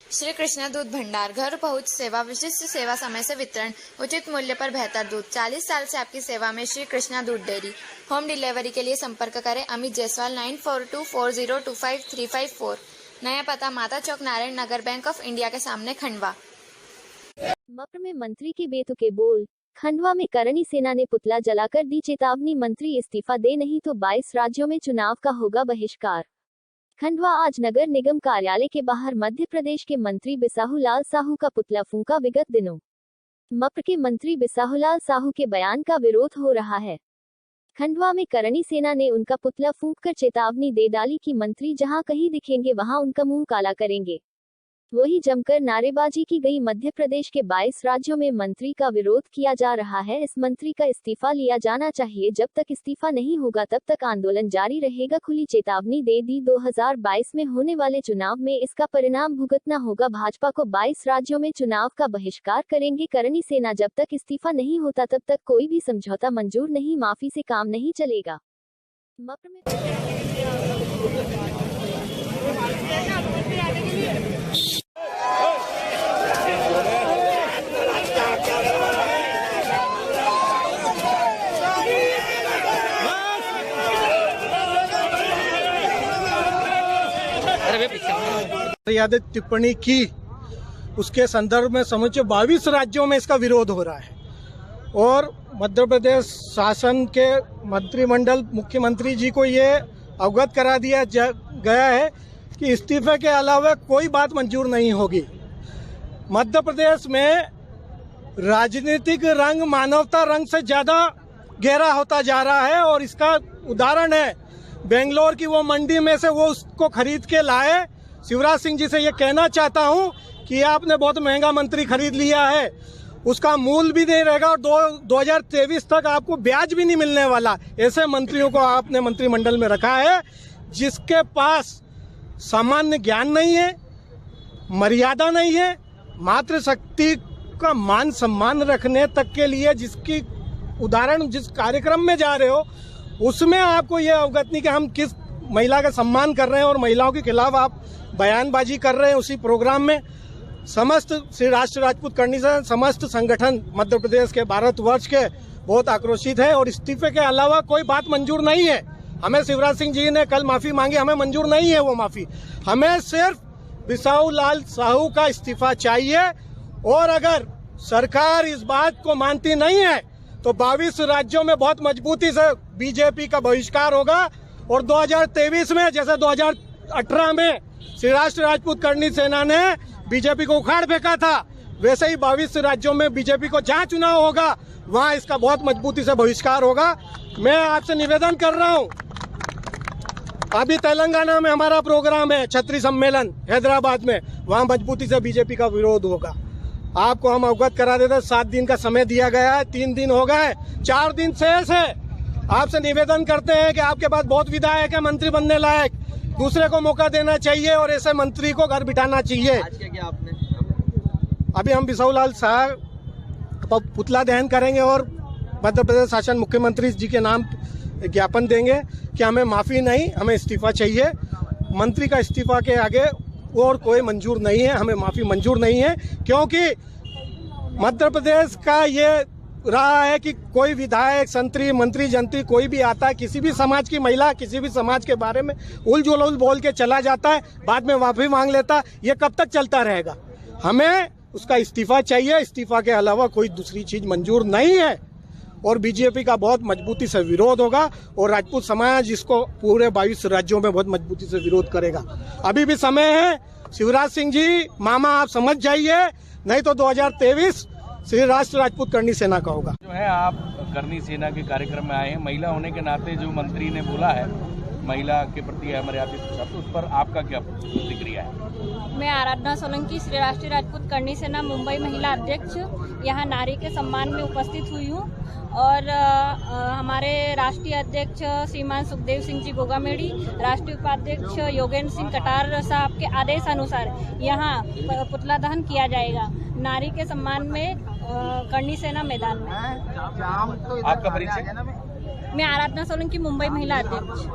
श्री कृष्णा दूध भंडार, घर पहुंच सेवा, विशिष्ट सेवा, समय से वितरण, उचित मूल्य पर बेहतर दूध। 40 साल से आपकी सेवा में श्री कृष्णा दूध डेयरी। होम डिलीवरी के लिए संपर्क करें अमित जायसवाल 9424025354। नया पता Mata Chowk, Narayan Nagar, bank of India के सामने, खंडवा। मप्र में मंत्री के बेतुके बोल। खंडवा में करणी सेना ने पुतला जलाकर दी चेतावनी, मंत्री इस्तीफा दे नहीं तो 22 राज्यों में चुनाव का होगा बहिष्कार। खंडवा आज नगर निगम कार्यालय के बाहर मध्य प्रदेश के मंत्री बिसाहुलाल साहू का पुतला फूंका। विगत दिनों मप्र के मंत्री बिसाहुलाल साहू के बयान का विरोध हो रहा है। खंडवा में करणी सेना ने उनका पुतला फूंककर चेतावनी दे डाली कि मंत्री जहां कहीं दिखेंगे वहां उनका मुंह काला करेंगे। वही जमकर नारेबाजी की गई। मध्य प्रदेश के 22 राज्यों में मंत्री का विरोध किया जा रहा है। इस मंत्री का इस्तीफा लिया जाना चाहिए। जब तक इस्तीफा नहीं होगा तब तक आंदोलन जारी रहेगा। खुली चेतावनी दे दी। 2022 में होने वाले चुनाव में इसका परिणाम भुगतना होगा। भाजपा को 22 राज्यों में चुनाव का बहिष्कार करेंगे करणी सेना। जब तक इस्तीफा नहीं होता तब तक कोई भी समझौता मंजूर नहीं, माफी से काम नहीं चलेगा। मप्र में मर्यादित टिप्पणी की, उसके संदर्भ में समूचे 22 राज्यों में इसका विरोध हो रहा है। और मध्य प्रदेश शासन के मंत्रिमंडल मुख्यमंत्री जी को ये अवगत करा दिया गया है कि इस्तीफे के अलावा कोई बात मंजूर नहीं होगी। मध्य प्रदेश में राजनीतिक रंग मानवता रंग से ज़्यादा गहरा होता जा रहा है और इसका उदाहरण है बेंगलोर की वो मंडी में से वो उसको खरीद के लाए। शिवराज सिंह जी से ये कहना चाहता हूँ कि आपने बहुत महंगा मंत्री खरीद लिया है, उसका मूल भी नहीं रहेगा और 2023 तक आपको ब्याज भी नहीं मिलने वाला। ऐसे मंत्रियों को आपने मंत्रिमंडल में रखा है जिसके पास सामान्य ज्ञान नहीं है, मर्यादा नहीं है, मातृशक्ति का मान सम्मान रखने तक के लिए जिसकी उदाहरण जिस कार्यक्रम में जा रहे हो उसमें आपको ये अवगत नहीं कि हम किस महिला का सम्मान कर रहे हैं और महिलाओं के खिलाफ आप बयानबाजी कर रहे हैं। उसी प्रोग्राम में समस्त श्री राष्ट्रीय राजपूत करणी सेना समस्त संगठन मध्य प्रदेश के भारतवर्ष के बहुत आक्रोशित है और इस्तीफे के अलावा कोई बात मंजूर नहीं है। हमें शिवराज सिंह जी ने कल माफी मांगी, हमें मंजूर नहीं है वो माफी। हमें सिर्फ बिसाहुलाल साहू का इस्तीफा चाहिए और अगर सरकार इस बात को मानती नहीं है तो 22 राज्यों में बहुत मजबूती से बीजेपी का बहिष्कार होगा और 2023 में जैसे 2018 में श्री राष्ट्रीय राजपूत करणी सेना ने बीजेपी को उखाड़ फेंका था वैसे ही 22 राज्यों में बीजेपी को जहां चुनाव होगा वहां इसका बहुत मजबूती से बहिष्कार होगा। मैं आपसे निवेदन कर रहा हूं, अभी तेलंगाना में हमारा प्रोग्राम है छत्री सम्मेलन हैदराबाद में, वहां मजबूती से बीजेपी का विरोध होगा। आपको हम अवगत करा देते, 7 दिन का समय दिया गया है, 3 दिन हो गए, 4 दिन शेष है। आपसे निवेदन करते हैं कि आपके पास बहुत विधायक है मंत्री बनने लायक, दूसरे को मौका देना चाहिए और ऐसे मंत्री को घर बिठाना चाहिए। आज क्या आपने? अभी हम बिसाहुलाल साहब पुतला दहन करेंगे और मध्य प्रदेश शासन मुख्यमंत्री जी के नाम ज्ञापन देंगे कि हमें माफी नहीं, हमें इस्तीफा चाहिए। मंत्री का इस्तीफा के आगे और कोई मंजूर नहीं है, हमें माफी मंजूर नहीं है क्योंकि मध्य प्रदेश का ये रहा है कि कोई विधायक संतरी मंत्री जंत्री कोई भी आता है, किसी भी समाज की महिला किसी भी समाज के बारे में उल बोल के चला जाता है, बाद में माफी मांग लेता। ये कब तक चलता रहेगा? हमें उसका इस्तीफा चाहिए, इस्तीफा के अलावा कोई दूसरी चीज मंजूर नहीं है और बीजेपी का बहुत मजबूती से विरोध होगा और राजपूत समाज इसको पूरे 22 राज्यों में बहुत मजबूती से विरोध करेगा। अभी भी समय है, शिवराज सिंह जी मामा आप समझ जाइए, नहीं तो 2023 श्री राष्ट्रीय राजपूत करणी सेना का होगा। जो है आप करणी सेना के कार्यक्रम में आए हैं, महिला होने के नाते जो मंत्री ने बोला है महिला के प्रति अमर्यादित शब्द, उस पर आपका क्या प्रतिक्रिया है? मैं आराधना सोलंकी, श्री राष्ट्रीय राजपूत करणी सेना मुंबई महिला अध्यक्ष, यहाँ नारी के सम्मान में उपस्थित हुई हूँ और हमारे राष्ट्रीय अध्यक्ष श्रीमान सुखदेव सिंह जी गोगामेड़ी, राष्ट्रीय उपाध्यक्ष योगेंद्र सिंह कटार साहब के आदेश अनुसार यहाँ पुतला दहन किया जाएगा नारी के सम्मान में करणी सेना मैदान में। आपका परिचय? मैं आराधना सोलंकी, मुंबई महिला अध्यक्ष।